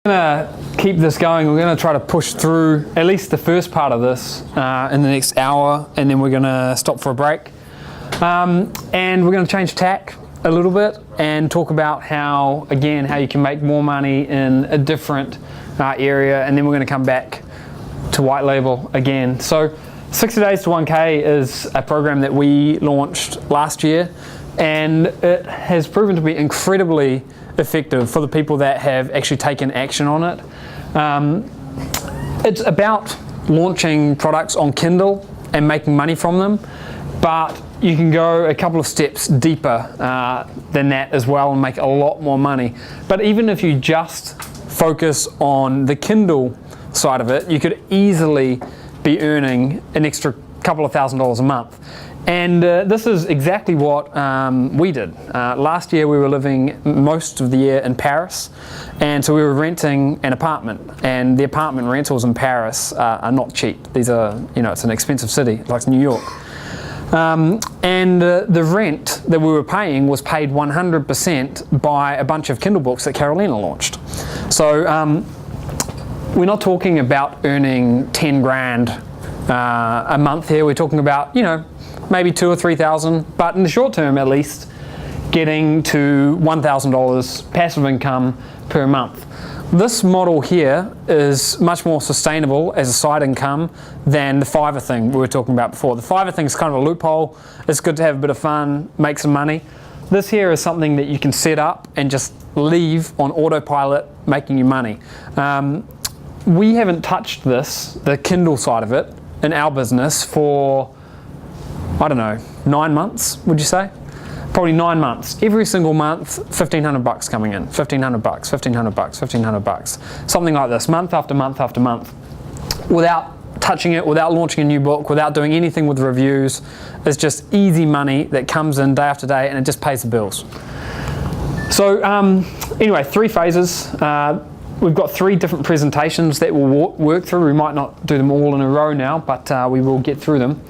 We're going to keep this going. We're going to try to push through at least the first part of this in the next hour, and then we're going to stop for a break. And we're going to change tack a little bit and talk about how you can make more money in a different area, and then we're going to come back to white label again. So 60 Days to 1K is a program that we launched last year, and it has proven to be incredibly effective for the people that have actually taken action on it. It's about launching products on Kindle and making money from them, but you can go a couple of steps deeper than that as well and make a lot more money. But even if you just focus on the Kindle side of it, you could easily be earning an extra couple of $1,000s a month. And this is exactly what we did. Last year we were living most of the year in Paris, and so we were renting an apartment, and the apartment rentals in Paris are not cheap. These are, it's an expensive city like New York. And the rent that we were paying was paid 100% by a bunch of Kindle books that Carolina launched. So we're not talking about earning 10 grand a month here. We're talking about, maybe 2,000 or 3,000, but in the short term at least, getting to $1,000 passive income per month. This model here is much more sustainable as a side income than the Fiverr thing we were talking about before. The Fiverr thing is kind of a loophole. It's good to have a bit of fun, make some money. This here is something that you can set up and just leave on autopilot, making you money. We haven't touched the Kindle side of it, in our business for, 9 months, would you say? Probably 9 months. Every single month, $1,500 coming in, $1,500, $1,500, $1,500, something like this, month after month after month, without touching it, without launching a new book, without doing anything with reviews. It's just easy money that comes in day after day, and it just pays the bills. So anyway, 3 phases. We've got 3 different presentations that we'll work through. We might not do them all in a row now, but we will get through them.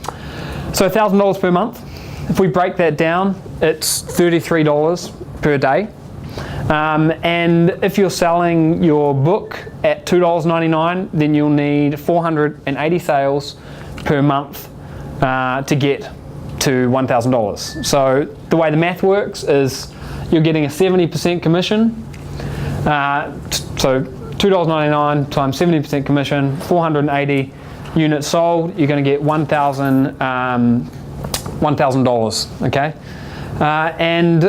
So $1,000 per month. If we break that down, it's $33 per day. And if you're selling your book at $2.99, then you'll need 480 sales per month to get to $1,000. So the way the math works is you're getting a 70% commission. So $2.99 times 70% commission, 480 units sold, you're going to get $1,000, okay? And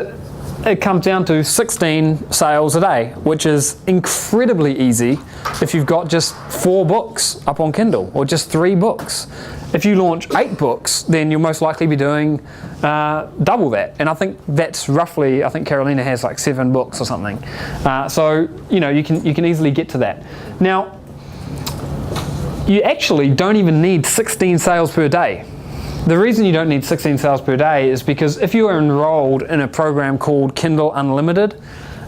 it comes down to 16 sales a day, which is incredibly easy if you've got just 4 books up on Kindle, or just 3 books. If you launch 8 books, then you'll most likely be doing double that. And I think that's roughly, I think Carolina has like 7 books or something. So you can easily get to that. Now, you actually don't even need 16 sales per day. The reason you don't need 16 sales per day is because if you are enrolled in a program called Kindle Unlimited,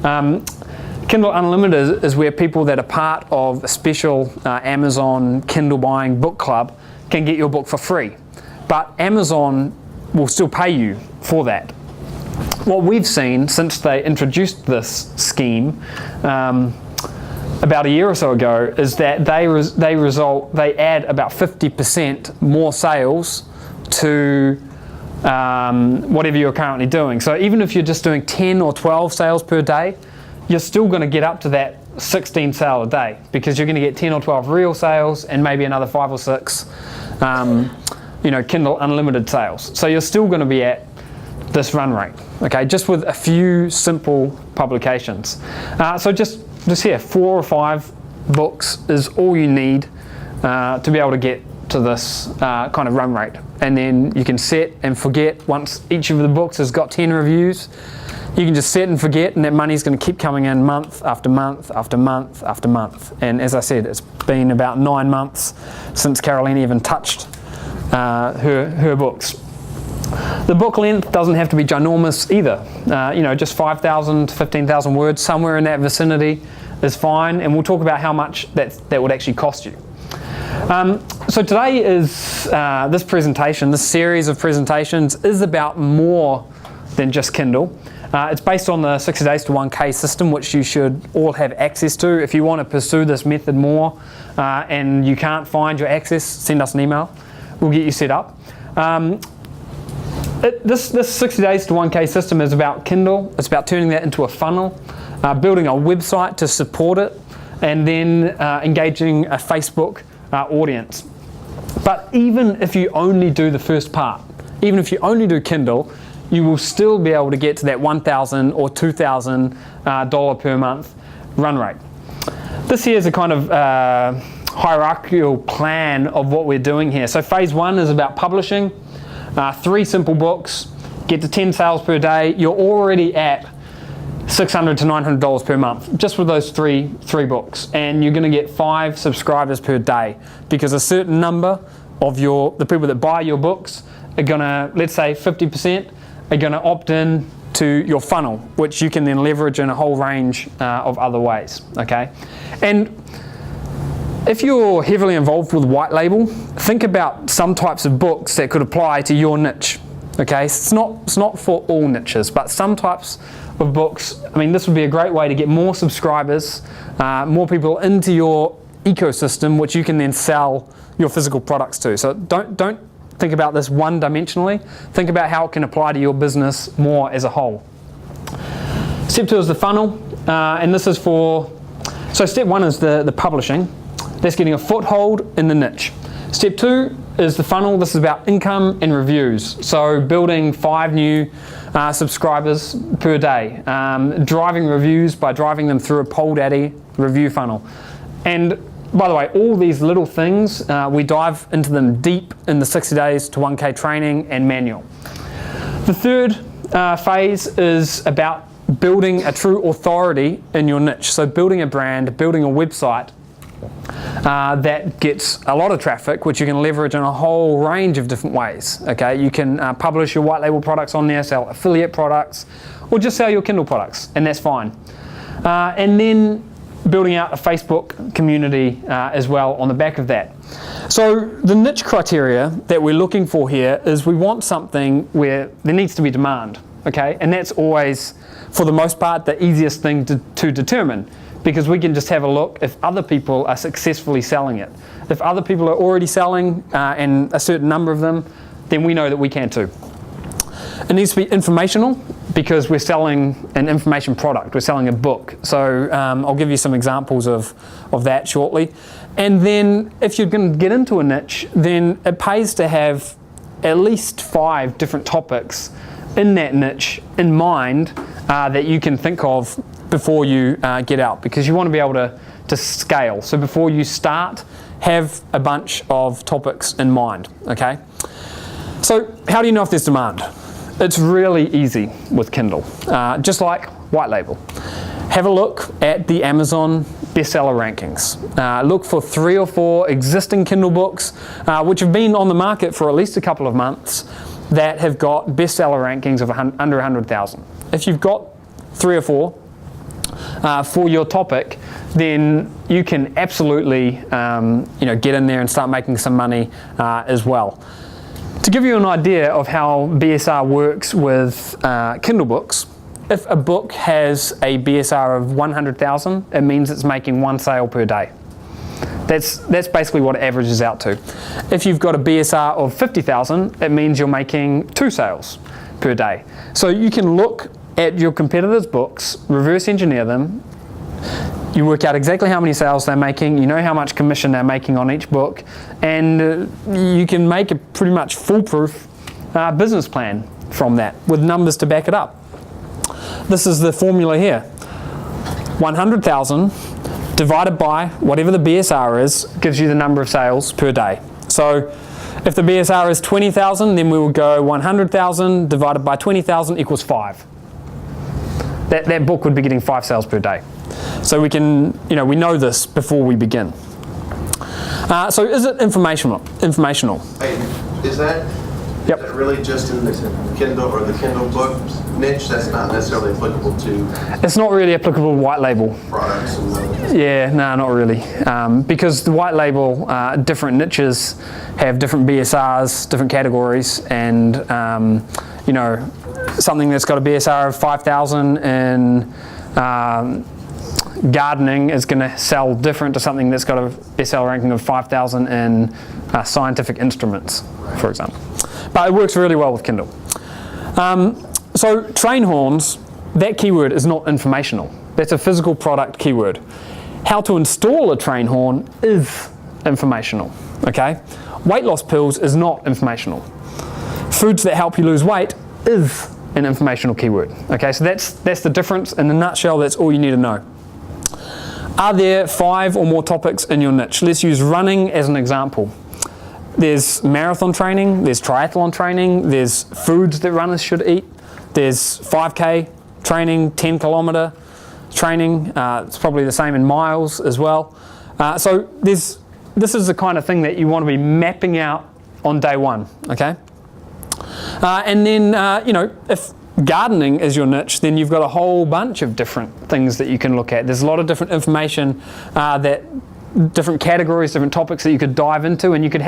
Kindle Unlimited is where people that are part of a special Amazon Kindle buying book club can get your book for free. But Amazon will still pay you for that. What we've seen since they introduced this scheme about a year or so ago is that they add about 50% more sales to whatever you're currently doing. So even if you're just doing 10 or 12 sales per day, you're still going to get up to that 16 sale a day, because you're going to get 10 or 12 real sales and maybe another 5 or 6 Kindle Unlimited sales. So you're still going to be at this run rate, okay, just with a few simple publications. So just here, 4 or 5 books is all you need to be able to get to this kind of run rate. And then you can set and forget. Once each of the books has got 10 reviews, you can just set and forget, and that money's going to keep coming in month after month after month after month. And as I said, it's been about 9 months since Carolina even touched her books. The book length doesn't have to be ginormous either. Just 5,000 to 15,000 words, somewhere in that vicinity is fine, and we'll talk about how much that would actually cost you. So today is this presentation, this series of presentations is about more than just Kindle. It's based on the 60 days to 1K system, which you should all have access to. If you want to pursue this method more and you can't find your access, send us an email. We'll get you set up. This 60 days to 1K system is about Kindle. It's about turning that into a funnel, building a website to support it, and then engaging a Facebook audience. But even if you only do the first part, even if you only do Kindle, you will still be able to get to that $1,000 or $2,000 per month run rate. This here is a kind of hierarchical plan of what we're doing here. So phase 1 is about publishing 3 simple books, get to 10 sales per day. You're already at $600 to $900 per month just with those three books, and you're going to get 5 subscribers per day, because a certain number of the people that buy your books are going to, let's say 50%, are going to opt in to your funnel, which you can then leverage in a whole range of other ways. Okay, and if you're heavily involved with white label, think about some types of books that could apply to your niche. Okay, it's not for all niches, but some types of books. I mean, this would be a great way to get more subscribers, more people into your ecosystem, which you can then sell your physical products to. So don't think about this one-dimensionally. Think about how it can apply to your business more as a whole. Step 2 is the funnel, and this is so step 1 is the publishing. That's getting a foothold in the niche. Step 2 is the funnel. This is about income and reviews. So building 5 new subscribers per day, driving reviews by driving them through a Polldaddy review funnel. And by the way, all these little things, we dive into them deep in the 60 days to 1K training and manual. The third phase is about building a true authority in your niche. So building a brand, building a website that gets a lot of traffic, which you can leverage in a whole range of different ways. Okay, you can publish your white label products on there, sell affiliate products, or just sell your Kindle products, and that's fine. And then building out a Facebook community as well on the back of that. So the niche criteria that we're looking for here is we want something where there needs to be demand. Okay, and that's always, for the most part, the easiest thing to determine, because we can just have a look if other people are successfully selling it. If other people are already selling, and a certain number of them, then we know that we can too. It needs to be informational, because we're selling an information product, we're selling a book. So I'll give you some examples of that shortly. And then if you're going to get into a niche, then it pays to have at least 5 different topics in that niche in mind that you can think of before you get out, because you want to be able to scale. So before you start, have a bunch of topics in mind. Okay. So how do you know if there's demand? It's really easy with Kindle, just like white label. Have a look at the Amazon bestseller rankings. Look for 3 or 4 existing Kindle books which have been on the market for at least a couple of months that have got bestseller rankings of under 100,000. If you've got 3 or 4 for your topic, then you can absolutely get in there and start making some money as well. To give you an idea of how BSR works with Kindle books, if a book has a BSR of 100,000, it means it's making 1 sale per day. That's basically what it averages out to. If you've got a BSR of 50,000, it means you're making 2 sales per day. So you can look at your competitors' books, reverse engineer them, you work out exactly how many sales they're making, you know how much commission they're making on each book, and you can make a pretty much foolproof business plan from that with numbers to back it up. This is the formula here. 100,000 divided by whatever the BSR is gives you the number of sales per day. So if the BSR is 20,000, then we will go 100,000 divided by 20,000 equals 5. That book would be getting 5 sales per day. So we can, we know this before we begin. So is it informational? Hey, is that really just in the Kindle or the Kindle books niche? That's not necessarily applicable to... It's not really applicable to white label. Products and Yeah, no, not really. Because the white label, different niches have different BSRs, different categories, and something that's got a BSR of 5,000 in gardening is going to sell different to something that's got a bestseller ranking of 5,000 in scientific instruments, for example. But it works really well with Kindle. So train horns, that keyword is not informational. That's a physical product keyword. How to install a train horn is informational, okay? Weight loss pills is not informational. Foods that help you lose weight is an informational keyword, okay? So that's the difference. In a nutshell, that's all you need to know. Are there 5 or more topics in your niche? Let's use running as an example. There's marathon training, there's triathlon training, there's foods that runners should eat, there's 5K training, 10 kilometer training. It's probably the same in miles as well. So this is the kind of thing that you want to be mapping out on day one, okay? And then, if gardening is your niche, then you've got a whole bunch of different things that you can look at. There's a lot of different information, different categories, different topics that you could dive into, and you could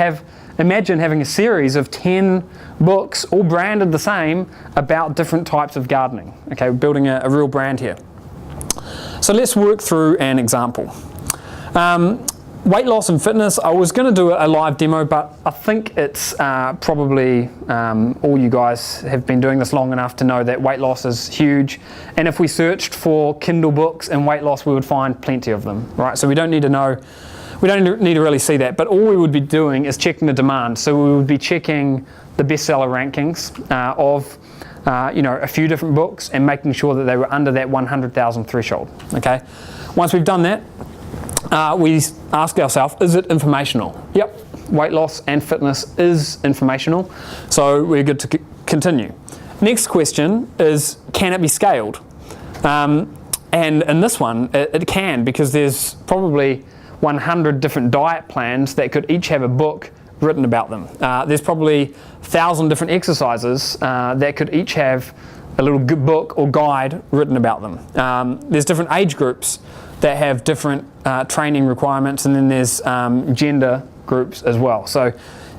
imagine having a series of 10 books, all branded the same, about different types of gardening. Okay, we're building a real brand here. So let's work through an example. Weight loss and fitness, I was going to do a live demo, but I think it's probably all you guys have been doing this long enough to know that weight loss is huge. And if we searched for Kindle books and weight loss, we would find plenty of them, right? So we don't need to really see that, but all we would be doing is checking the demand. So we would be checking the bestseller rankings of a few different books and making sure that they were under that 100,000 threshold, okay? Once we've done that, we ask ourselves, is it informational? Yep, weight loss and fitness is informational, so we're good to continue. Next question is, can it be scaled? And in this one, it can, because there's probably 100 different diet plans that could each have a book written about them. There's probably 1,000 different exercises that could each have a little good book or guide written about them. There's different age groups that have different training requirements, and then there's gender groups as well. So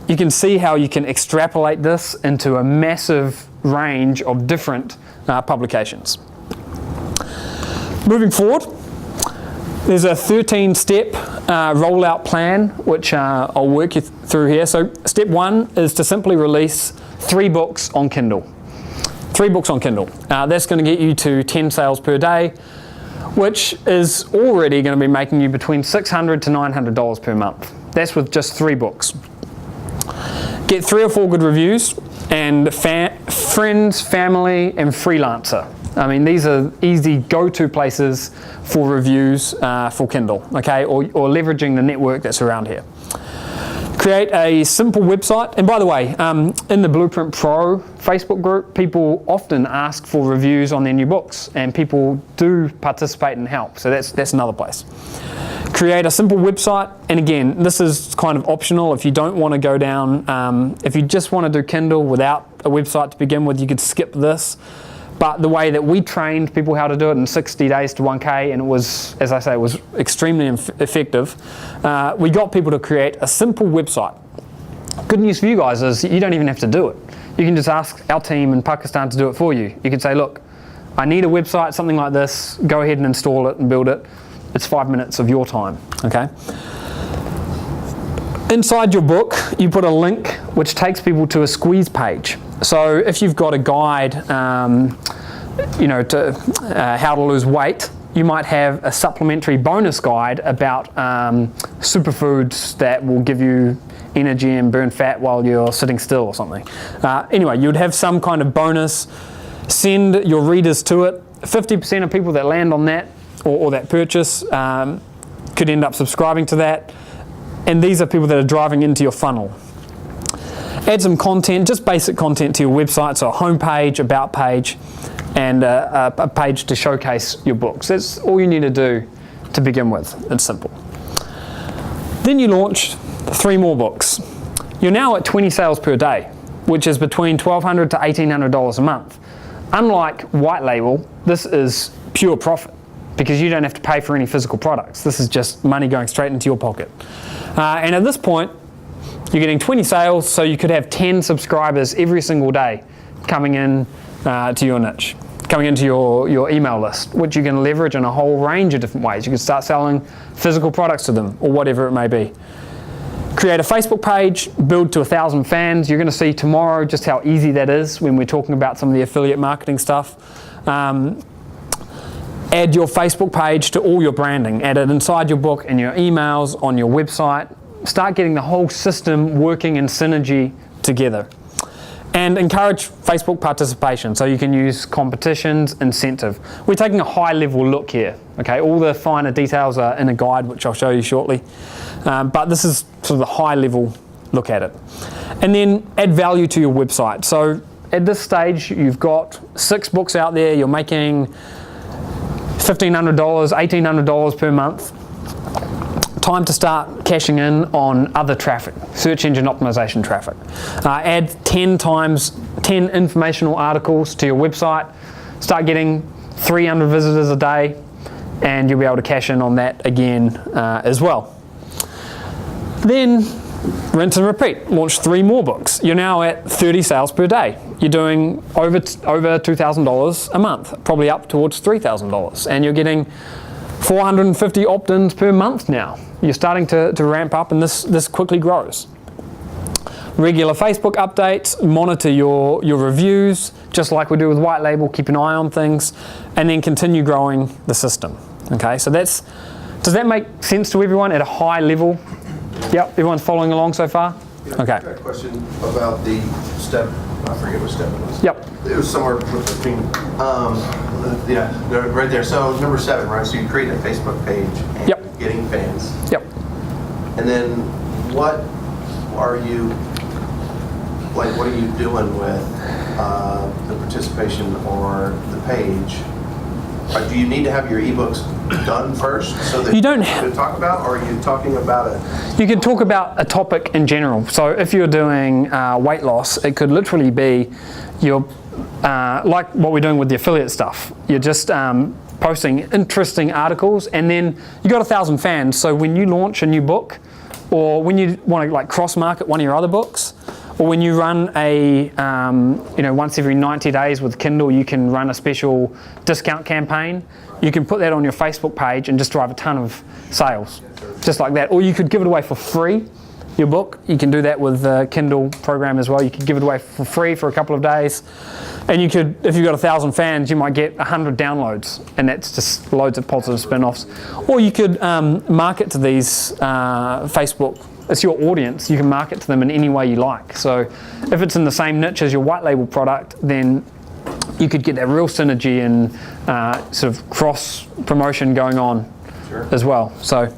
you can see how you can extrapolate this into a massive range of different publications. Moving forward, there's a 13-step rollout plan, which I'll work you through here. So step 1 is to simply release 3 books on Kindle. 3 books on Kindle. That's going to get you to 10 sales per day, which is already going to be making you between $600 to $900 per month. That's with just 3 books. Get 3 or 4 good reviews, and friends, family, and freelancer. I mean, these are easy go-to places for reviews for Kindle, okay, or leveraging the network that's around here. Create a simple website, and by the way, in the Blueprint Pro Facebook group, people often ask for reviews on their new books, and people do participate and help, so that's another place. Create a simple website, and again, this is kind of optional if you don't want to go down, if you just want to do Kindle without a website to begin with, you could skip this. But the way that we trained people how to do it in 60 days to 1K, and it was, as I say, it was extremely effective, we got people to create a simple website. Good news for you guys is you don't even have to do it. You can just ask our team in Pakistan to do it for you. You can say, look, I need a website, something like this, go ahead and install it and build it. It's 5 minutes of your time, okay? Inside your book, you put a link which takes people to a squeeze page. So if you've got a guide, to how to lose weight, you might have a supplementary bonus guide about superfoods that will give you energy and burn fat while you're sitting still or something. Anyway, you'd have some kind of bonus. Send your readers to it. 50% of people that land on that or that purchase could end up subscribing to that. And these are people that are driving into your funnel. Add some content, just basic content to your website, so a homepage, about page, and a page to showcase your books. That's all you need to do to begin with. It's simple. Then you launch 3 more books. You're now at 20 sales per day, which is between $1,200 to $1,800 a month. Unlike white label, this is pure profit because you don't have to pay for any physical products. This is just money going straight into your pocket. And at this point, you're getting 20 sales, so you could have 10 subscribers every single day coming in to your niche, coming into your email list, which you can leverage in a whole range of different ways. You can start selling physical products to them or whatever it may be. Create a Facebook page, build to 1,000 fans. You're going to see tomorrow just how easy that is when we're talking about some of the affiliate marketing stuff. Add your Facebook page to all your branding. Add it inside your book, in your emails, on your website. Start getting the whole system working in synergy together. And encourage Facebook participation, so you can use competitions, incentive. We're taking a high level look here, okay? All the finer details are in a guide, which I'll show you shortly. But this is sort of the high level look at it. And then add value to your website. So at this stage, you've got 6 books out there, you're making $1,500, $1,800 per month. Time to start cashing in on other traffic, search engine optimization traffic. Add 10 informational articles to your website, start getting 300 visitors a day, and you'll be able to cash in on that again as well. Then rinse and repeat, launch 3 more books. You're now at 30 sales per day. You're doing over $2,000 a month, probably up towards $3,000, and you're getting 450 opt-ins per month now. You're starting to ramp up, and this quickly grows. Regular Facebook updates, monitor your reviews, just like we do with White Label, keep an eye on things, and then continue growing the system. Okay, so does that make sense to everyone at a high level? Yep, everyone's following along so far? Yeah, okay. I got a question about the step, I forget what step it was. Yep. It was somewhere between, yeah, right there. So number 7, right? So you create a Facebook page and yep. getting fans. Yep. And then what are you doing with the participation or the page? Do you need to have your ebooks done first so that you don't have to talk about, or are you talking about it? You can talk about a topic in general. So if you're doing weight loss, it could literally be your like what we're doing with the affiliate stuff. You're just posting interesting articles, and then you got 1,000 fans. So when you launch a new book, or when you want to like cross market one of your other books, or when you run a, once every 90 days with Kindle, you can run a special discount campaign. You can put that on your Facebook page and just drive a ton of sales, just like that. Or you could give it away for free, your book. You can do that with the Kindle program as well. You could give it away for free for a couple of days. And you could, if you've got 1,000 fans, you might get 100 downloads, and that's just loads of positive spin-offs. Or you could market to these Facebook. It's your audience. You can market to them in any way you like. So if it's in the same niche as your white label product, then you could get that real synergy and sort of cross promotion going on as well. So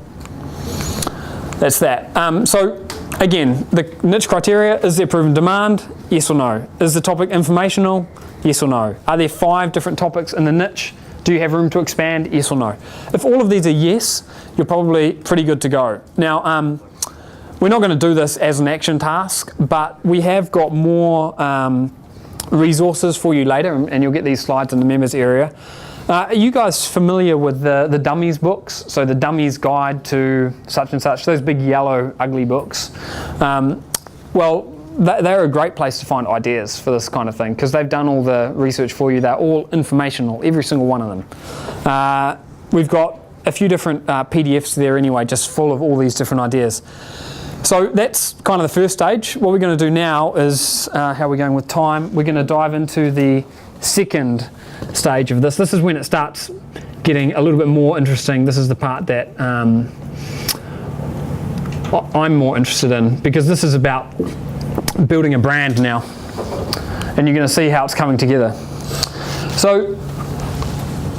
that's that. So again, the niche criteria: is there proven demand? Yes or no. Is the topic informational? Yes or no. Are there 5 different topics in the niche? Do you have room to expand? Yes or no. If all of these are yes, you're probably pretty good to go. Now, we're not going to do this as an action task, but we have got more resources for you later, and you'll get these slides in the members area. Are you guys familiar with the Dummies books? So the Dummies Guide to such and such, those big yellow ugly books. Well, they're a great place to find ideas for this kind of thing, because they've done all the research for you. They're all informational, every single one of them. We've got a few different PDFs there anyway, just full of all these different ideas. So that's kind of the first stage. What we're going to do now is, how we're going with time, we're going to dive into the second stage of this. This is when it starts getting a little bit more interesting. This is the part that I'm more interested in, because this is about building a brand now, and you're going to see how it's coming together. So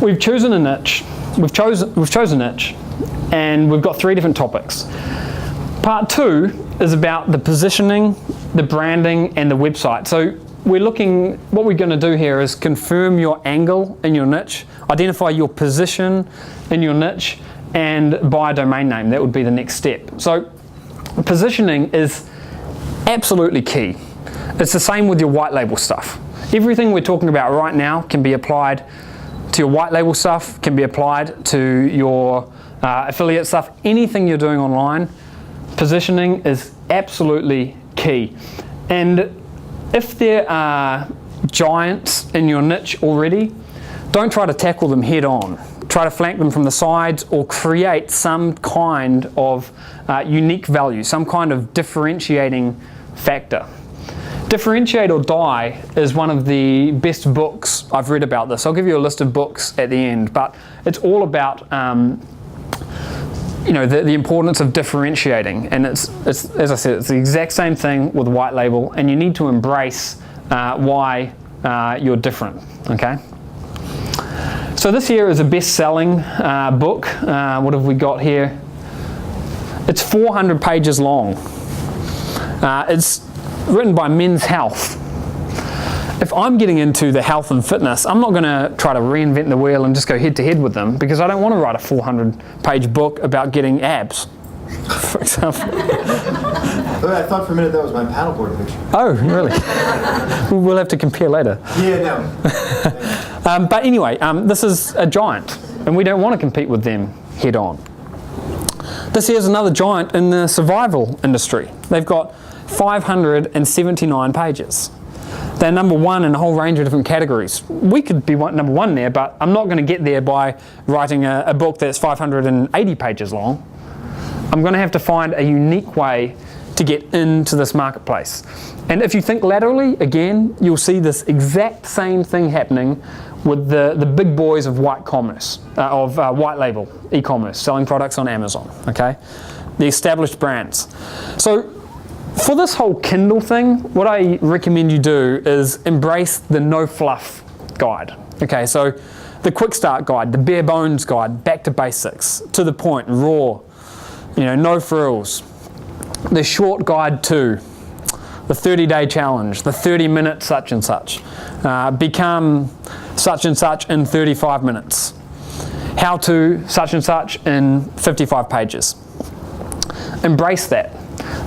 we've chosen a niche. We've chosen a niche, and we've got 3 different topics. Part 2 is about the positioning, the branding, and the website. So what we're going to do here is confirm your angle in your niche, identify your position in your niche, and buy a domain name. That would be the next step. So positioning is absolutely key. It's the same with your white label stuff. Everything we're talking about right now can be applied to your white label stuff, can be applied to your affiliate stuff. Anything you're doing online, positioning is absolutely key. And if there are giants in your niche already, don't try to tackle them head on. Try to flank them from the sides or create some kind of unique value, some kind of differentiating factor. Differentiate or Die is one of the best books I've read about this. I'll give you a list of books at the end, but it's all about the importance of differentiating, and it's as I said, it's the exact same thing with white label, and you need to embrace why you're different. Okay. So this here is a best-selling book. What have we got here? It's 400 pages long. It's written by Men's Health. If I'm getting into the health and fitness, I'm not going to try to reinvent the wheel and just go head-to-head with them, because I don't want to write a 400-page book about getting abs, for example. I thought for a minute that was my paddleboard picture. Oh, really? We'll have to compare later. Yeah, no. But anyway, this is a giant, and we don't want to compete with them head-on. This here's another giant in the survival industry. They've got 579 pages. They're number one in a whole range of different categories. We could be number one there, but I'm not going to get there by writing a book that's 580 pages long. I'm going to have to find a unique way to get into this marketplace. And if you think laterally, again, you'll see this exact same thing happening with the big boys of white commerce, white label e-commerce, selling products on Amazon, okay? The established brands. So for this whole Kindle thing, what I recommend you do is embrace the no fluff guide. Okay, so the quick start guide, the bare bones guide, back to basics, to the point, raw, no frills. The short guide to the 30-day challenge, the 30-minute such and such, become such and such in 35 minutes, how to such and such in 55 pages. Embrace that.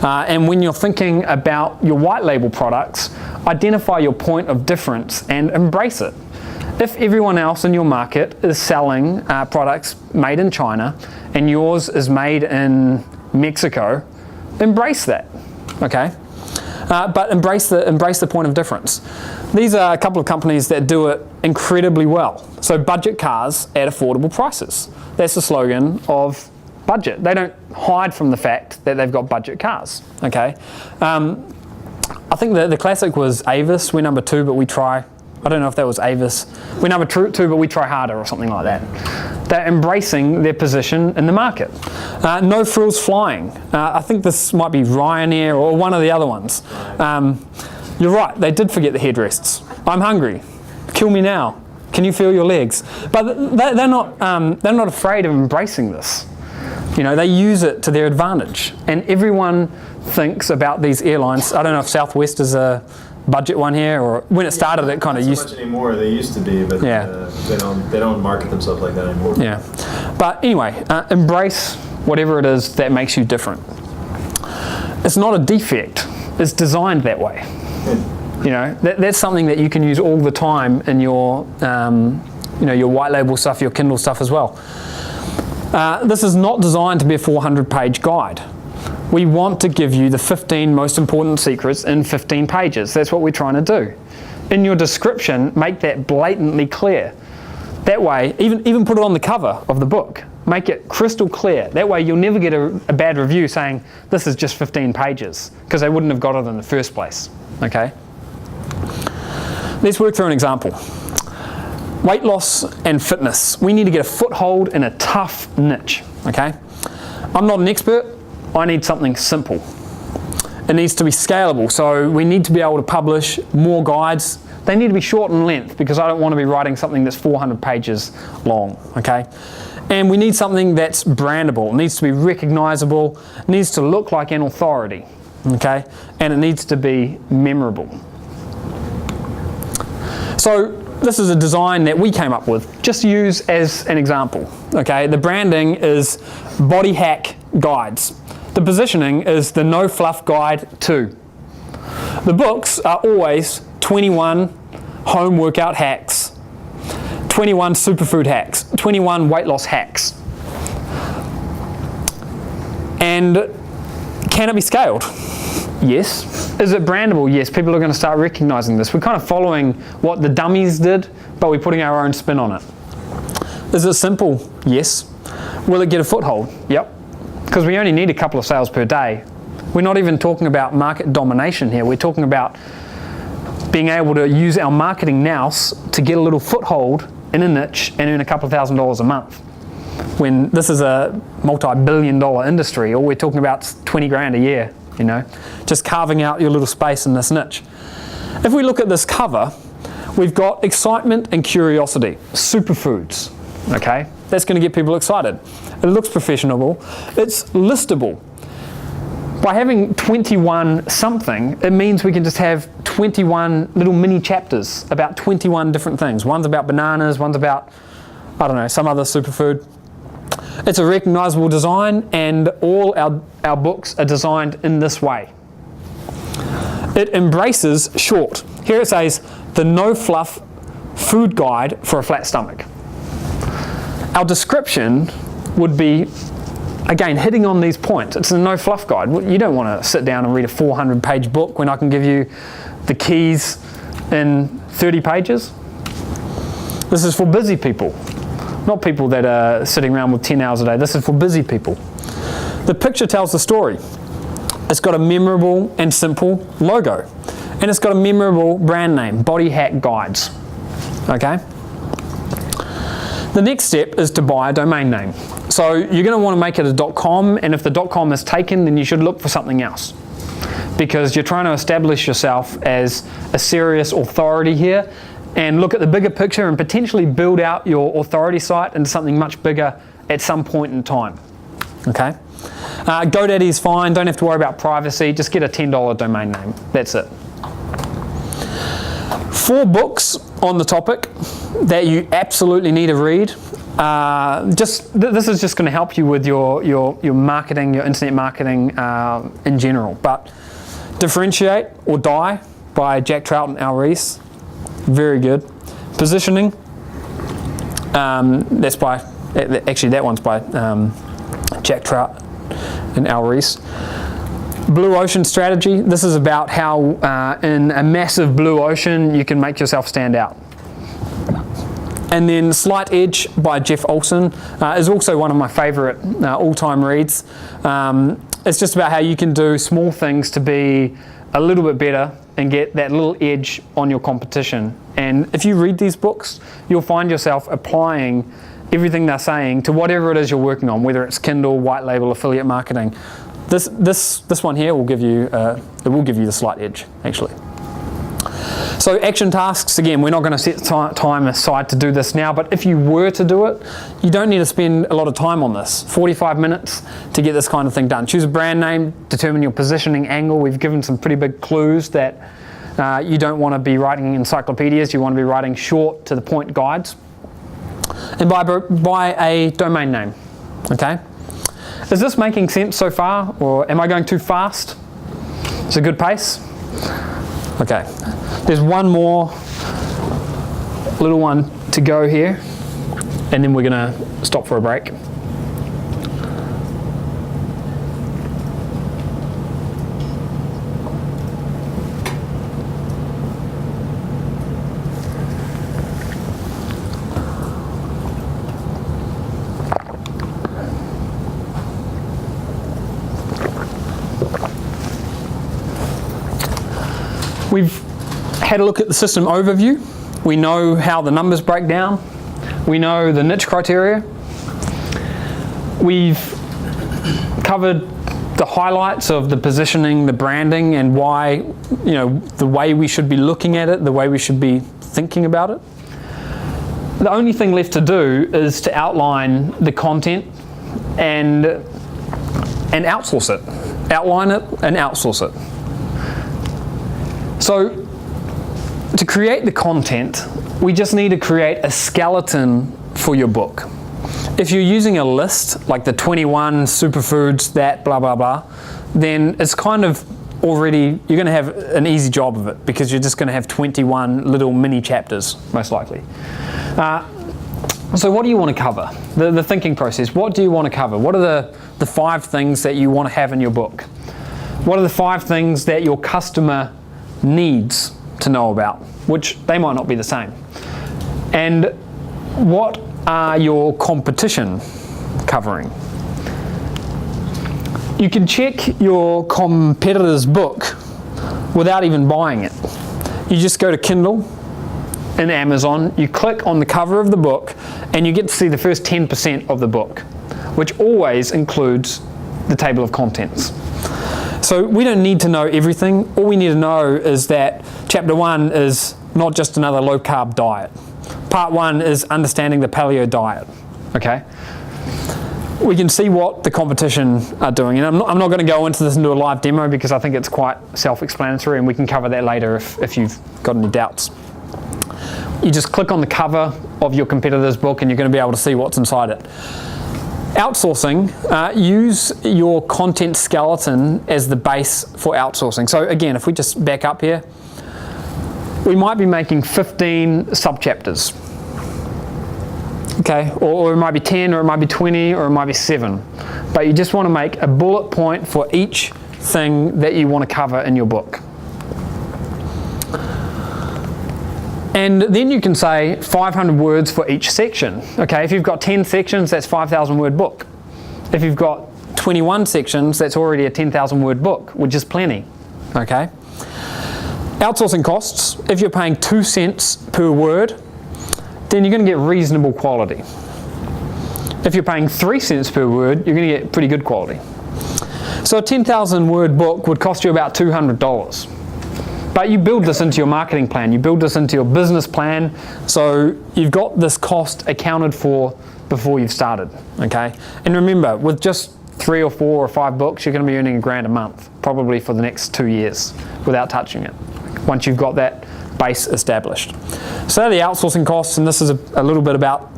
And when you're thinking about your white label products, identify your point of difference and embrace it. If everyone else in your market is selling products made in China and yours is made in Mexico, embrace that, okay? But embrace the point of difference. These are a couple of companies that do it incredibly well. So budget cars at affordable prices. That's the slogan of Budget. They don't hide from the fact that they've got budget cars, okay? I think the classic was Avis. We're number 2, but we try. I don't know if that was Avis. We're number 2, but we try harder or something like that. They're embracing their position in the market. No frills flying. I think this might be Ryanair or one of the other ones. You're right, they did forget the headrests. I'm hungry. Kill me now. Can you feel your legs? But they're not afraid of embracing this. They use it to their advantage. And everyone thinks about these airlines. I don't know if Southwest is a budget one here, or when it started it kind of used. Not so much anymore. They used to be, but yeah. They don't market themselves like that anymore. Yeah, but anyway, embrace whatever it is that makes you different. It's not a defect. It's designed that way. That's something that you can use all the time in your your white label stuff, your Kindle stuff as well. This is not designed to be a 400-page guide. We want to give you the 15 most important secrets in 15 pages. That's what we're trying to do. In your description, make that blatantly clear. That way, even put it on the cover of the book. Make it crystal clear. That way you'll never get a bad review saying, this is just 15 pages, because they wouldn't have got it in the first place, okay? Let's work through an example. Weight loss and fitness. We need to get a foothold in a tough niche, okay? I'm not an expert. I need something simple. It needs to be scalable, so we need to be able to publish more guides. They need to be short in length, because I don't want to be writing something that's 400 pages long, okay? And we need something that's brandable. It needs to be recognizable. It needs to look like an authority, okay? And it needs to be memorable. So this is a design that we came up with, just to use as an example, okay? The branding is Body Hack Guides. The positioning is the No Fluff Guide 2. The books are always 21 home workout hacks, 21 superfood hacks, 21 weight loss hacks. And can it be scaled? Yes. Is it brandable? Yes. People are going to start recognizing this. We're kind of following what the dummies did, but we're putting our own spin on it. Is it simple? Yes. Will it get a foothold? Yep. Because we only need a couple of sales per day. We're not even talking about market domination here. We're talking about being able to use our marketing nous to get a little foothold in a niche and earn a couple of $1,000s a month. When this is a multi-billion-dollar industry, all we're talking about is 20 grand a year, you know, just carving out your little space in this niche. If we look at this cover, we've got excitement and curiosity, superfoods, okay? That's going to get people excited. It looks professional, it's listable. By having 21 something, it means we can just have 21 little mini chapters about 21 different things. One's about bananas, one's about, I don't know, some other superfood. It's a recognizable design, and all our books are designed in this way. It embraces short. Here it says, the no fluff food guide for a flat stomach. Our description would be, again, hitting on these points. It's a no fluff guide. You don't want to sit down and read a 400-page book when I can give you the keys in 30 pages. This is for busy people, not people that are sitting around with 10 hours a day. This is for busy people. The picture tells the story. It's got a memorable and simple logo, and it's got a memorable brand name, Body Hack Guides. Okay? The next step is to buy a domain name. So you're going to want to make it a .com, and if the .com is taken, then you should look for something else, because you're trying to establish yourself as a serious authority here, and look at the bigger picture and potentially build out your authority site into something much bigger at some point in time. Okay? GoDaddy is fine. Don't have to worry about privacy. Just get a $10 domain name. That's it. 4 books on the topic that you absolutely need to read. This is just going to help you with your marketing, your internet marketing in general. But Differentiate or Die by Jack Trout and Al Ries. Very good. Positioning. That's by, actually that one's by Jack Trout and Al Ries. Blue Ocean Strategy. This is about how in a massive blue ocean you can make yourself stand out. And then Slight Edge by Jeff Olson is also one of my favorite all-time reads. It's just about how you can do small things to be a little bit better and get that little edge on your competition. And if you read these books, you'll find yourself applying everything they're saying to whatever it is you're working on, whether it's Kindle, white label, affiliate marketing. This one here will give you the slight edge, actually. So action tasks, again, we're not going to set time aside to do this now, but if you were to do it, you don't need to spend a lot of time on this. 45 minutes to get this kind of thing done. Choose a brand name, determine your positioning angle. We've given some pretty big clues that you don't want to be writing encyclopedias, you want to be writing short to the point guides. And buy a domain name, okay? Is this making sense so far, or am I going too fast? It's a good pace? Okay. There's one more little one to go here, and then we're going to stop for a break. We've had a look at the system overview. We know how the numbers break down. We know the niche criteria. We've covered the highlights of the positioning, the branding, and why, the way we should be looking at it, the way we should be thinking about it. The only thing left to do is to outline the content and outsource it. Outline it and outsource it. So, to create the content, we just need to create a skeleton for your book. If you're using a list, like the 21 superfoods that blah, blah, blah, then it's kind of already, you're going to have an easy job of it, because you're just going to have 21 little mini chapters, most likely. So what do you want to cover? The thinking process. What do you want to cover? What are the 5 things that you want to have in your book? What are the 5 things that your customer needs to know about, which they might not be the same? And what are your competition covering? You can check your competitor's book without even buying it. You just go to Kindle in Amazon, you click on the cover of the book, and you get to see the first 10% of the book, which always includes the table of contents. So we don't need to know everything. All we need to know is that chapter 1 is not just another low-carb diet. Part 1 is understanding the paleo diet, okay? We can see what the competition are doing, and I'm not going to go into this into a live demo because I think it's quite self-explanatory, and we can cover that later if you've got any doubts. You just click on the cover of your competitor's book and you're going to be able to see what's inside it. Outsourcing, use your content skeleton as the base for outsourcing. So again, if we just back up here, we might be making 15 subchapters. Okay, or it might be 10, or it might be 20, or it might be 7. But you just want to make a bullet point for each thing that you want to cover in your book. And then you can say 500 words for each section. Okay, if you've got 10 sections, that's 5,000 word book. If you've got 21 sections, that's already a 10,000 word book, which is plenty. Okay. Outsourcing costs, if you're paying 2 cents per word, then you're going to get reasonable quality. If you're paying 3 cents per word, you're going to get pretty good quality. So a 10,000 word book would cost you about $200. But you build this into your marketing plan, you build this into your business plan, so you've got this cost accounted for before you've started, okay? And remember, with just 3 or 4 or 5 books, you're going to be earning $1,000 a month, probably for the next 2 years, without touching it, once you've got that base established. So the outsourcing costs, and this is a little bit about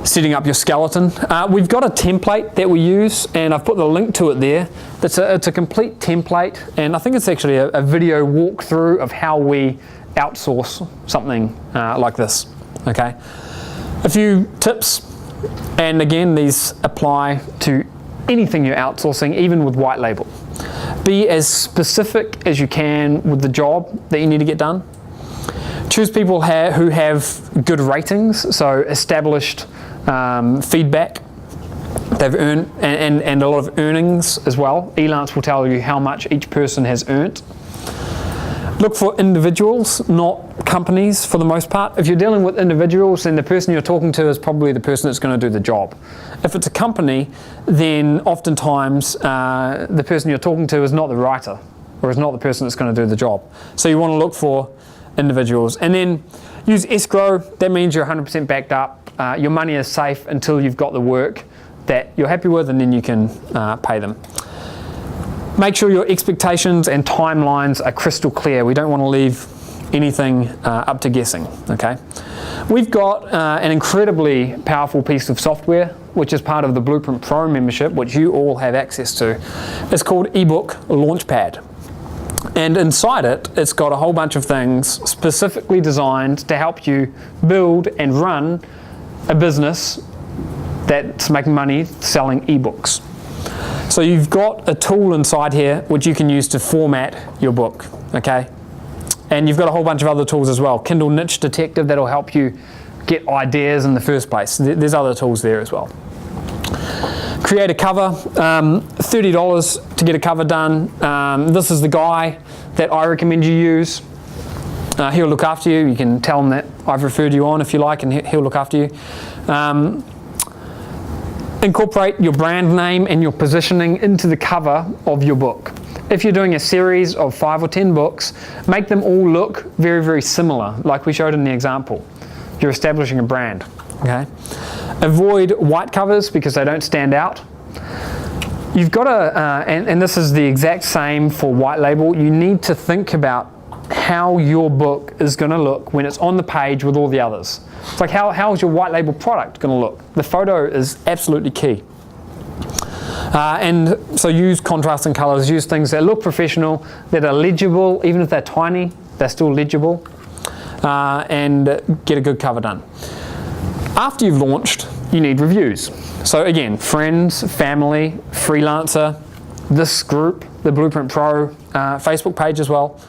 setting up your skeleton. We've got a template that we use, and I've put the link to it there. It's a complete template, and I think it's actually a video walkthrough of how we outsource something like this, okay? A few tips, and again, these apply to anything you're outsourcing, even with white label. Be as specific as you can with the job that you need to get done. Choose people who have good ratings, so established feedback. They've earned, and a lot of earnings as well. Elance will tell you how much each person has earned. Look for individuals, not companies for the most part. If you're dealing with individuals, then the person you're talking to is probably the person that's going to do the job. If it's a company, then oftentimes the person you're talking to is not the writer, or is not the person that's going to do the job. So you want to look for individuals. And then use escrow. That means you're 100% backed up. Your money is safe until you've got the work that you're happy with, and then you can pay them. Make sure your expectations and timelines are crystal clear. We don't want to leave anything up to guessing, okay? We've got an incredibly powerful piece of software, which is part of the Blueprint Pro membership, which you all have access to. It's called eBook Launchpad. And inside it, it's got a whole bunch of things specifically designed to help you build and run a business that's making money selling ebooks. So you've got a tool inside here which you can use to format your book, okay? And you've got a whole bunch of other tools as well. Kindle Niche Detective, that'll help you get ideas in the first place. There's other tools there as well. Create a cover, $30 to get a cover done. This is the guy that I recommend you use. He'll look after you. You can tell him that I've referred you on if you like, and he'll look after you. Incorporate your brand name and your positioning into the cover of your book. If you're doing a series of 5 or 10 books, make them all look very, very similar, like we showed in the example. You're establishing a brand, okay? Avoid white covers because they don't stand out. You've got to, and this is the exact same for white label, you need to think about how your book is going to look when it's on the page with all the others. It's like how is your white label product going to look? The photo is absolutely key. And so use contrasting colors, use things that look professional, that are legible, even if they're tiny, they're still legible, and get a good cover done. After you've launched, you need reviews. So again, friends, family, freelancer, this group, the Blueprint Pro Facebook page as well.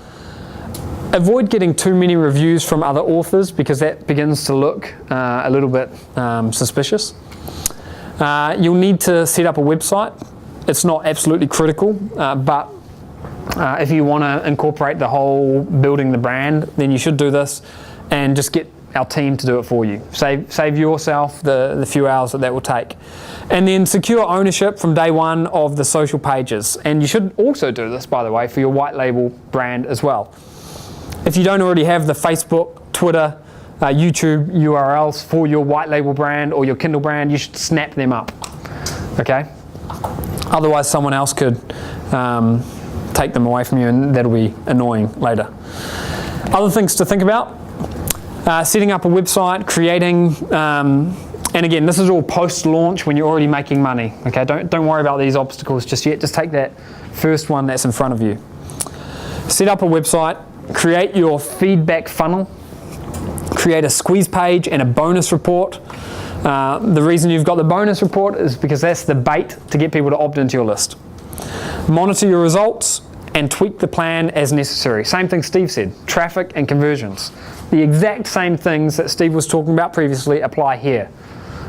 Avoid getting too many reviews from other authors because that begins to look a little bit suspicious. You'll need to set up a website. It's not absolutely critical, but if you want to incorporate the whole building the brand, then you should do this and just get our team to do it for you. Save yourself the few hours that will take. And then secure ownership from day one of the social pages. And you should also do this, by the way, for your white label brand as well. If you don't already have the Facebook, Twitter, YouTube URLs for your white label brand or your Kindle brand, you should snap them up, okay? Otherwise someone else could take them away from you, and that'll be annoying later. Other things to think about, setting up a website, creating, and again, this is all post-launch when you're already making money, okay? Don't worry about these obstacles just yet, just take that first one that's in front of you. Set up a website, create your feedback funnel, create a squeeze page and a bonus report. The reason you've got the bonus report is because that's the bait to get people to opt into your list. Monitor your results and tweak the plan as necessary. Same thing Steve said, traffic and conversions. The exact same things that Steve was talking about previously apply here.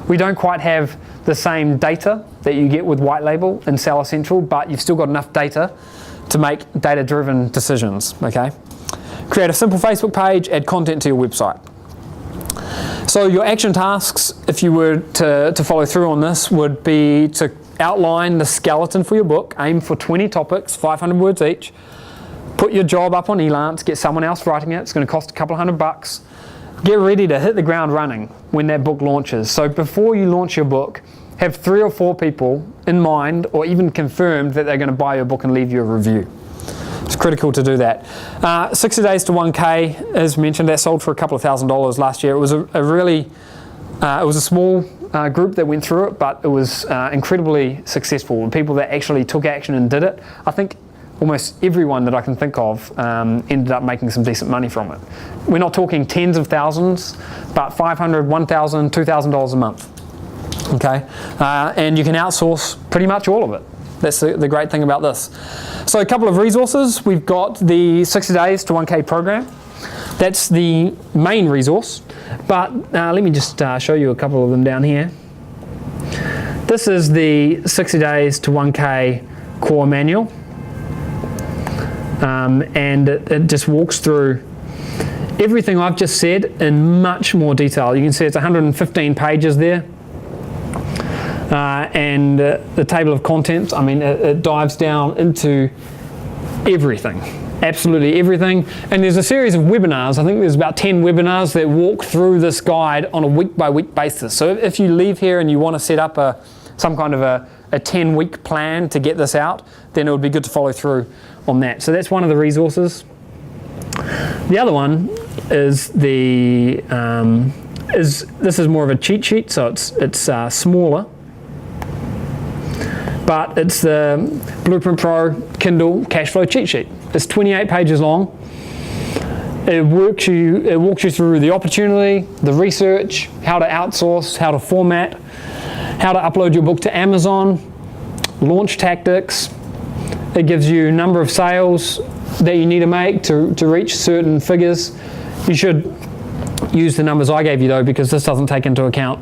We don't quite have the same data that you get with White Label and Seller Central, but you've still got enough data to make data-driven decisions, okay? Create a simple Facebook page, add content to your website. So your action tasks, if you were to follow through on this, would be to outline the skeleton for your book, aim for 20 topics, 500 words each, put your job up on Elance, get someone else writing it, it's going to cost a couple $100. Get ready to hit the ground running when that book launches. So before you launch your book, have 3 or 4 people in mind or even confirmed that they're going to buy your book and leave you a review. It's critical to do that. 60 days to 1K, as mentioned, that sold for a couple of $1,000s last year. It was it was a small group that went through it, but it was incredibly successful. The people that actually took action and did it, I think almost everyone that I can think of ended up making some decent money from it. We're not talking tens of thousands, but $500, $1,000, $2,000 a month. Okay, and you can outsource pretty much all of it. That's the great thing about this. So a couple of resources. We've got the 60 days to 1K program. That's the main resource, but let me just show you a couple of them down here. This is the 60 days to 1K core manual, and it just walks through everything I've just said in much more detail. You can see it's 115 pages there. And the table of contents, I mean, it dives down into everything, absolutely everything. And there's a series of webinars. I think there's about 10 webinars that walk through this guide on a week-by-week basis. So if you leave here and you want to set up some kind of a 10-week plan to get this out, then it would be good to follow through on that. So that's one of the resources. The other one is this is more of a cheat sheet, so it's smaller. But it's the Blueprint Pro Kindle cash flow cheat sheet. It's 28 pages long. It walks you through the opportunity, the research, how to outsource, how to format, how to upload your book to Amazon, launch tactics. It gives you a number of sales that you need to make to reach certain figures. You should use the numbers I gave you though, because this doesn't take into account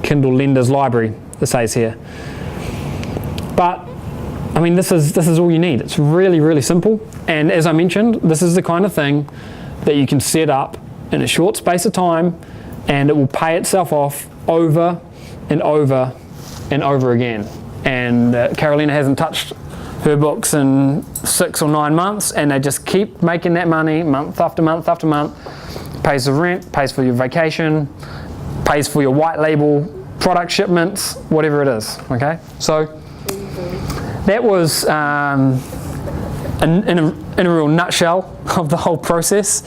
Kindle Lender's Library, it says here. But I mean, this is all you need. It's really, really simple. And as I mentioned, this is the kind of thing that you can set up in a short space of time, and it will pay itself off over and over and over again. And Carolina hasn't touched her books in 6 or 9 months, and they just keep making that money month after month after month. Pays the rent, pays for your vacation, pays for your white label product shipments, whatever it is, okay? So that was in a real nutshell of the whole process,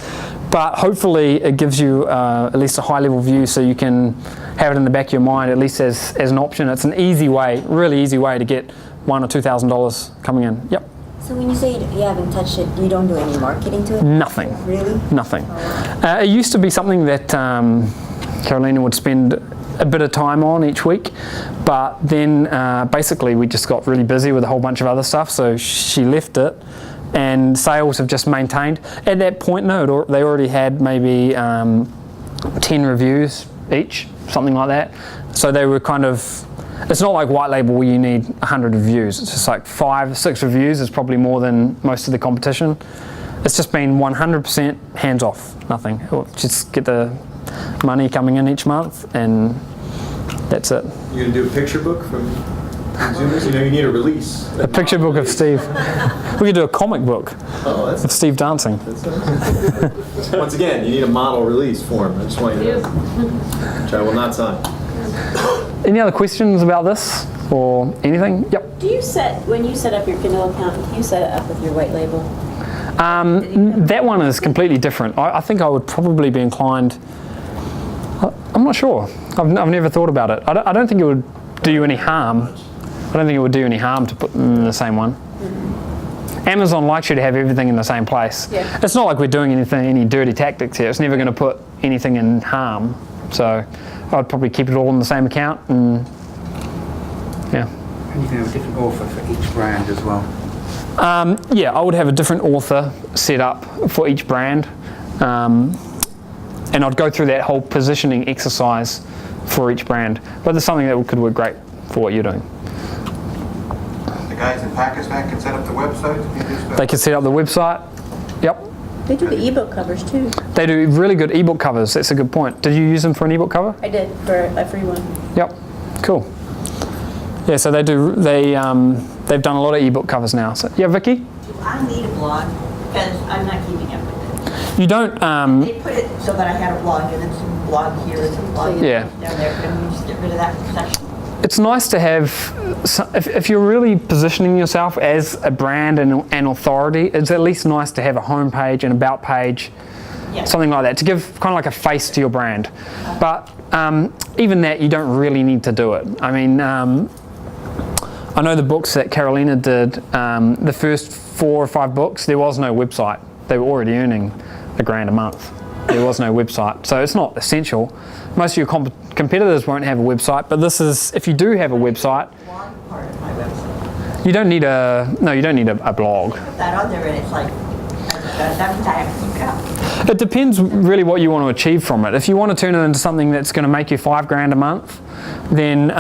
but hopefully it gives you at least a high level view so you can have it in the back of your mind at least as an option. It's an easy way, really easy way to get $1,000 or $2,000 coming in. Yep. So when you say you haven't touched it, you don't do any marketing to it? Nothing. Really? Nothing. It used to be something that Carolina would spend a bit of time on each week, but then basically we just got really busy with a whole bunch of other stuff, so she left it, and sales have just maintained. At that point, no, they already had maybe 10 reviews each, something like that. So they were kind of, it's not like white label where you need 100 reviews. It's just like 5, 6 reviews is probably more than most of the competition. It's just been 100% hands off, nothing. Just get the money coming in each month, and that's it. You gonna do a picture book from consumers? You know, you need a release. A picture book of Steve. We could do a comic book of Steve dancing. Once again, you need a model release form. I just want you to know. Which I will not sign. Any other questions about this or anything? Yep. Do you when you set up your Kindle account, do you set it up with your white label? That one is completely different. I think I would probably be inclined, I'm not sure. I've never thought about it. I don't think it would do you any harm. I don't think it would do any harm to put them in the same one. Mm-hmm. Amazon likes you to have everything in the same place. Yeah. It's not like we're doing any dirty tactics here. It's never going to put anything in harm. So I'd probably keep it all in the same account, and yeah. And you can have a different author for each brand as well. Yeah, I would have a different author set up for each brand, and I'd go through that whole positioning exercise for each brand. But there's something that could work great for what you're doing. The guys in Pakistan can set up the website if you do stuff? They can set up the website. Yep. They do the ebook covers too. They do really good ebook covers. That's a good point. Did you use them for an ebook cover? I did, for a free one. Yep. Cool. Yeah, so they've done a lot of ebook covers now. So, yeah, Vicky? Do I need a blog? Because I'm not keeping up with it. You don't... They put it so that I had a blog, and then some blog here and some blog Yeah. down there. Can we just get rid of that section? It's nice to have, if you're really positioning yourself as a brand and an authority, it's at least nice to have a homepage, an about page, Yeah. something like that, to give kind of like a face to your brand. But even that, you don't really need to do it. I mean, I know the books that Carolina did, the first 4 or 5 books, there was no website. They were already earning $1,000 a month. There was no website, so it's not essential. Most of your competitors won't have a website, but this is, if you do have a website, Blog part of my website. you don't need a blog. Put that on there, and it's like, that means I have to keep it up. It depends really what you want to achieve from it. If you want to turn it into something that's going to make you $5,000 a month, then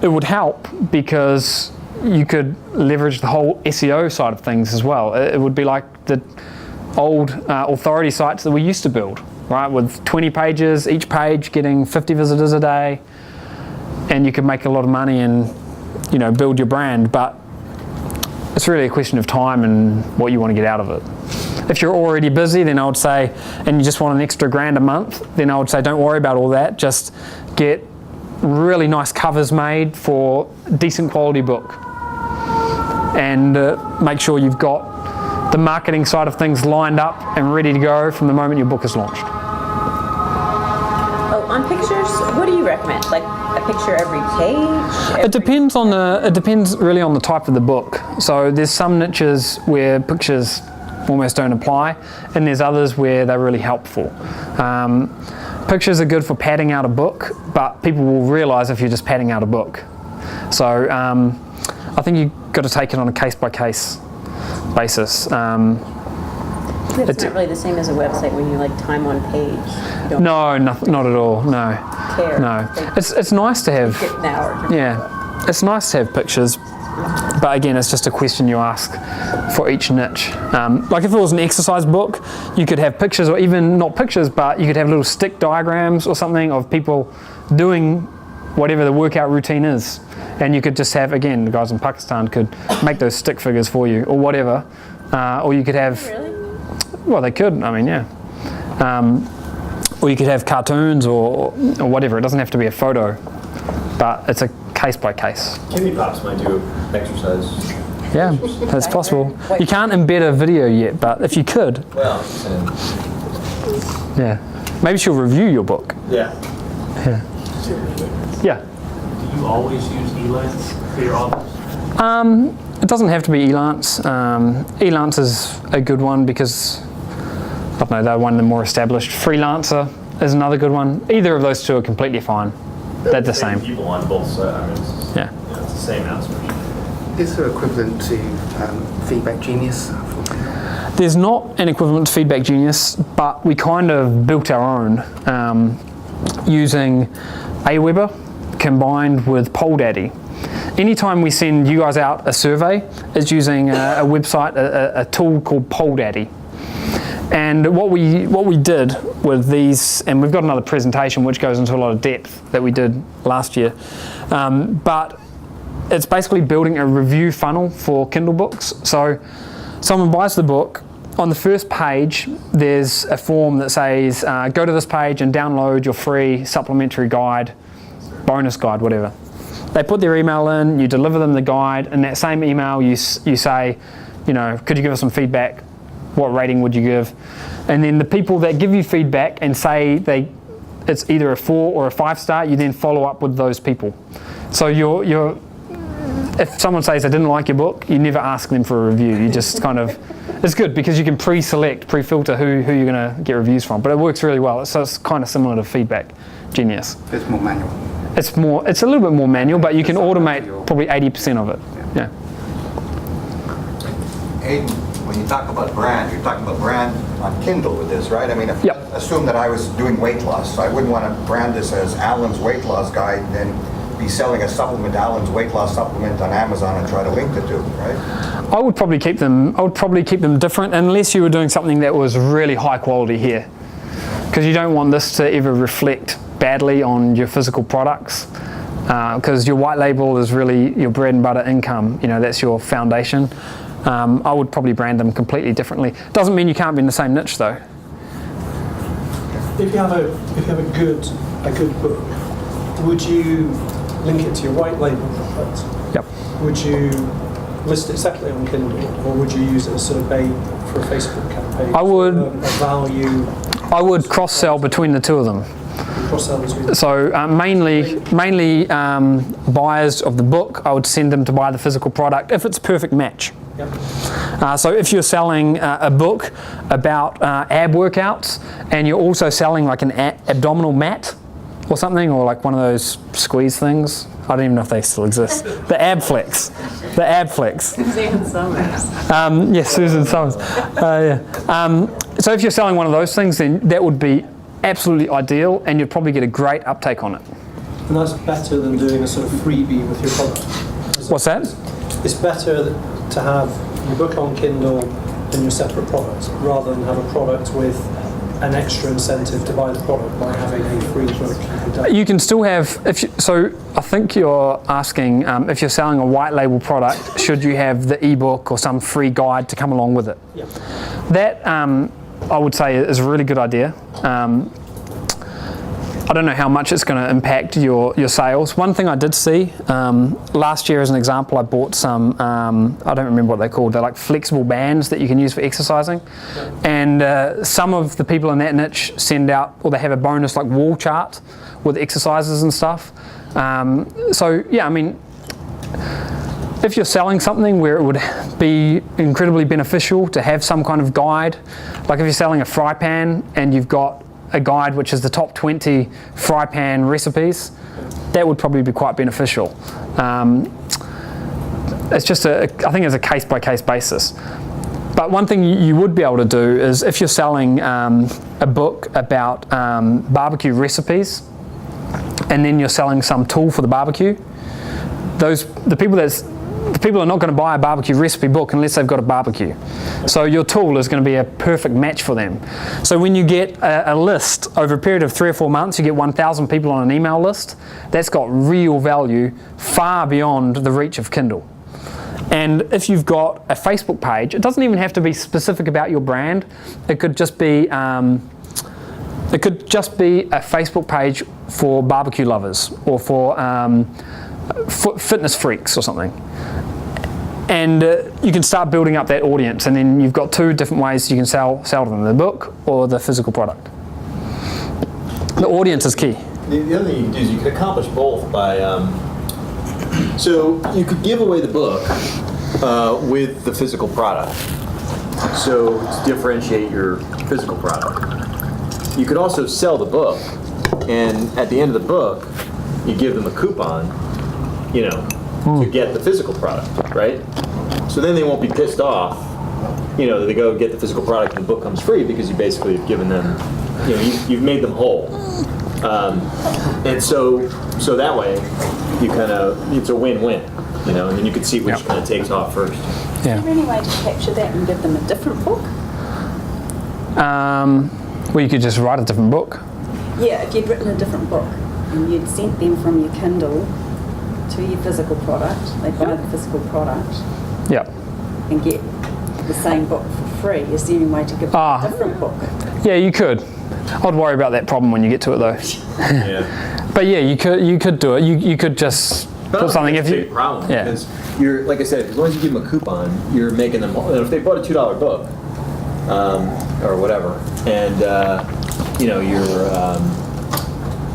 it would help, because you could leverage the whole SEO side of things as well. It would be like the old authority sites that we used to build, right? With 20 pages, each page getting 50 visitors a day, and you could make a lot of money and, you know, build your brand. But it's really a question of time and what you want to get out of it. If you're already busy, then I would say, and you just want an extra $1,000 a month, then I would say don't worry about all that. Just get really nice covers made for a decent quality book, and make sure you've got the marketing side of things lined up and ready to go from the moment your book is launched. Oh, on pictures, what do you recommend? Like a picture every page? It depends really on the type of the book. So there's some niches where pictures almost don't apply, and there's others where they're really helpful. Pictures are good for padding out a book, but people will realize if you're just padding out a book. So I think you've got to take it on a case-by-case basis. It's not really the same as a website when you like time on page. You don't No, not at all. No, care. no. It's nice to have. Get an hour. Yeah, it's nice to have pictures, but again, it's just a question you ask for each niche. Like if it was an exercise book, you could have pictures, or even not pictures, but you could have little stick diagrams or something of people doing whatever the workout routine is. And you could just have, again, the guys in Pakistan could make those stick figures for you, or whatever. Or you could have, Really? well, they could, I mean, yeah. Or you could have cartoons or whatever. It doesn't have to be a photo, but it's a case by case. Kimmy Pops might do exercise. Yeah, that's possible. You can't embed a video yet, but if you could, Well, yeah. Maybe she'll review your book. yeah. Yeah. Do you always use Elance for your authors? It doesn't have to be Elance. Elance is a good one because, I don't know, they're one of the more established. Freelancer is another good one. Either of those two are completely fine. They're the same. People on both sides. I mean, Yeah. it's the same answer. Is there equivalent to Feedback Genius? There's not an equivalent to Feedback Genius, but we kind of built our own using Aweber combined with PollDaddy. Anytime we send you guys out a survey, it's using a website, a tool called PollDaddy. And what we did with these, and we've got another presentation which goes into a lot of depth that we did last year, but it's basically building a review funnel for Kindle books. So someone buys the book, on the first page there's a form that says go to this page and download your free supplementary guide, bonus guide, whatever. They put their email in, you deliver them the guide, in that same email you say, you know, could you give us some feedback? What rating would you give? And then the people that give you feedback and say it's either a 4 or a 5 star, you then follow up with those people. So if someone says they didn't like your book, you never ask them for a review. You just kind of, it's good because you can pre-filter who you're going to get reviews from. But it works really well. So it's kind of similar to Feedback Genius. It's more manual. It's a little bit more manual, but you can automate probably 80% of it. Yeah. Aidan, when you talk about brand, you're talking about brand on Kindle with this, right? I mean, assume that I was doing weight loss. I wouldn't want to brand this as Alan's weight loss guide and then be selling a supplement, Alan's weight loss supplement on Amazon and try to link the two, right? I would probably keep them different unless you were doing something that was really high quality here. Because you don't want this to ever reflect badly on your physical products. Because your white label is really your bread and butter income. You know, that's your foundation. I would probably brand them completely differently. Doesn't mean you can't be in the same niche though. If you have a good book, would you link it to your white label product? Yep. Would you list it separately on Kindle, or would you use it as sort of bait for a Facebook campaign? I would. A value. I would cross-sell between the two of them. Cross-sell between. So mainly buyers of the book, I would send them to buy the physical product if it's a perfect match. Yep. So if you're selling a book about ab workouts and you're also selling like an abdominal mat or something, or like one of those squeeze things, I don't even know if they still exist. The ab flex. Susan Summers. Yes, Susan Summers. So if you're selling one of those things, then that would be absolutely ideal, and you'd probably get a great uptake on it. And that's better than doing a sort of freebie with your product. What's that? It's better to have your book on Kindle and your separate products, rather than have a product with an extra incentive to buy the product by having a free book. You can still have, so I think you're asking if you're selling a white label product, should you have the ebook or some free guide to come along with it? Yeah. That I would say is a really good idea. I don't know how much it's going to impact your sales. One thing I did see last year as an example, I bought some, I don't remember what they're called, they're like flexible bands that you can use for exercising. And some of the people in that niche send out, or they have a bonus like wall chart with exercises and stuff. So yeah, I mean, if you're selling something where it would be incredibly beneficial to have some kind of guide, like if you're selling a fry pan and you've got a guide which is the top 20 fry pan recipes, that would probably be quite beneficial. It's just I think it's a case-by-case basis. But one thing you would be able to do is if you're selling a book about barbecue recipes, and then you're selling some tool for the barbecue, the people are not going to buy a barbecue recipe book unless they've got a barbecue. So your tool is going to be a perfect match for them. So when you get a list over a period of 3 or 4 months, you get 1,000 people on an email list, that's got real value far beyond the reach of Kindle. And if you've got a Facebook page, it doesn't even have to be specific about your brand. It could just be a Facebook page for barbecue lovers or for fitness freaks or something. And you can start building up that audience, and then you've got 2 different ways you can sell to them, the book or the physical product. The audience is key. The other thing you can do is you can accomplish both by, so you could give away the book with the physical product. So to differentiate your physical product. you could also sell the book, and at the end of the book, you give them a coupon, to get the physical product, right? So then they won't be pissed off, that they go get the physical product and the book comes free, because you basically have given them, you've made them whole. And so that way, you kind of, it's a win-win, and then you can see which kind of takes off first. Yeah. Is there any way to capture that and give them a different book? Well, you could just write a different book. Yeah, if you'd written a different book and you'd sent them from your Kindle to your physical product, they buy the physical product Yep. and get the same book for free. Is there any way to give them a different book? Yeah, you could. I'd worry about that problem when you get to it, though. Yeah. But yeah, you could do it. You could just put something if you. Problem, Yeah. because you're, like I said, as long as you give them a coupon, you're making them. If they bought a $2 book, or whatever, and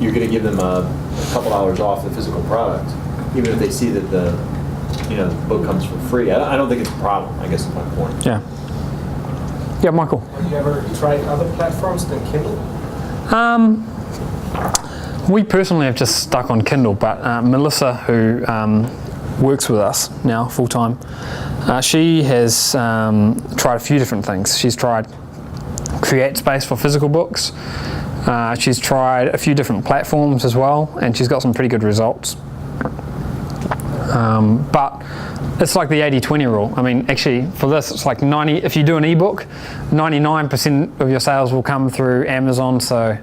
you're going to give them a couple hours off the physical product, even if they see that the book comes for free. I don't think it's a problem. I guess is my point. Yeah. Yeah, Michael. Have you ever tried other platforms than Kindle? We personally have just stuck on Kindle, but Melissa, who works with us now full time, she has tried a few different things. She's tried CreateSpace for physical books. She's tried a few different platforms as well, and she's got some pretty good results. But it's like the 80-20 rule. I mean, actually, for this, it's like if you do an ebook, 99% of your sales will come through Amazon, so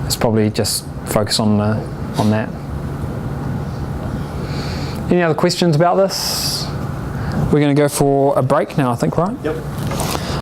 it's probably just focus on that. Any other questions about this? We're going to go for a break now, I think, right? Yep.